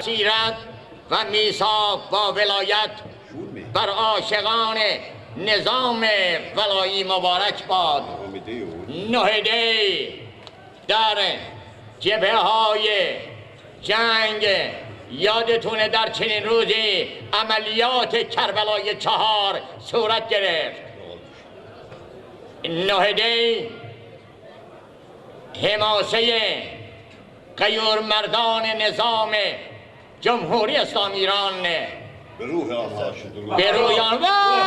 سیرت و میثاق با ولایت بر عاشقان نظام ولایی مبارک باد. نهده در جبهه های جنگ یادتونه در چنین روزی عملیات کربلای 4 صورت گرفت. نهده حماسه غیور مردان نظام جمهوری اسلامی ایران به روح آنها شد. به روی آنها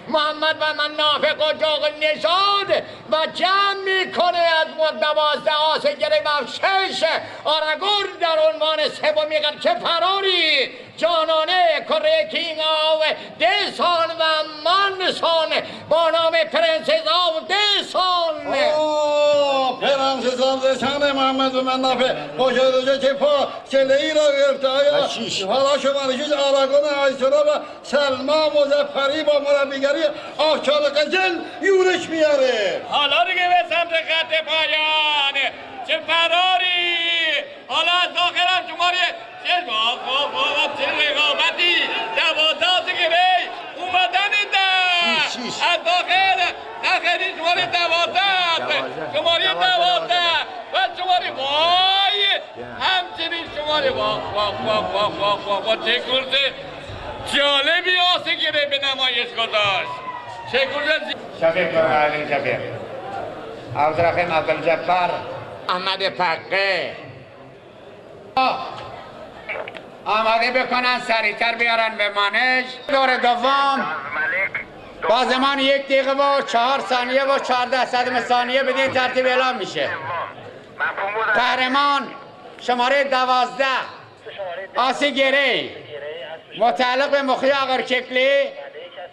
محمد و منافع قجاق نشاد و جمع میکنه از 12 آسگره و 6 آرگور در عنوان سومی که فراری جانانه کره کینگ آو دیسان و منسان با نام پرنسس آو دیسان. پرنسس آو دیسان محمد و منافع قجاق که پا چله را گرفته حالا شما نشید آرگون آیسرا و سلما مظفری با مربیگری آفچال قزل یورش میاره. حالا دیگه به سمت خط پایان چه فراری. حالا از آخرم شماره چه رقابتی 12 که بی اومدن از آخری شماره 12 شماره 12 و شماره وای همچنین شماره با چه کرس جالبی آسه گره به نمایش گذاشت. شفیق علی شفیق عبدالرحیم عبدالجبار احمد فقه آماده بکنن سریعتر بیارن به مانش. دور دوم با زمان 1 دقیقه و 4 ثانیه و 14 صدم ثانیه بدین ترتیب اعلام میشه. قهرمان شماره 12 آسی گری متعلق به مخی آقرککلی،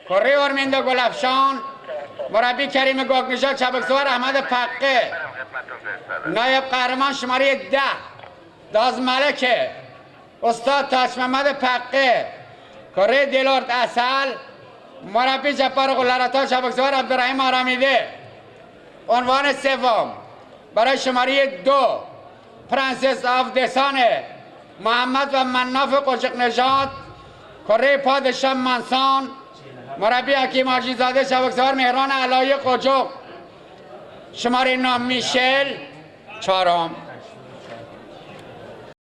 کره ارمنده گلفشان، مربی کریم گاگنژاد، چابکسوار احمد فقه. نایب قهرمان شماره 10 دازملکه استاد تاج محمد فقه، کره دلارد اصل، مربی جبار غلرتا، چابکسوار عبدالرحیم آرامیده. عنوان سوم برای شماره 2 پرنسس آف دسانه محمد و مناف قجق نژاد، کره پادشاه منسان، مربی حکیم حاجیزاده، چابکسوار مهران علای قجق. شماره 9 میشل 4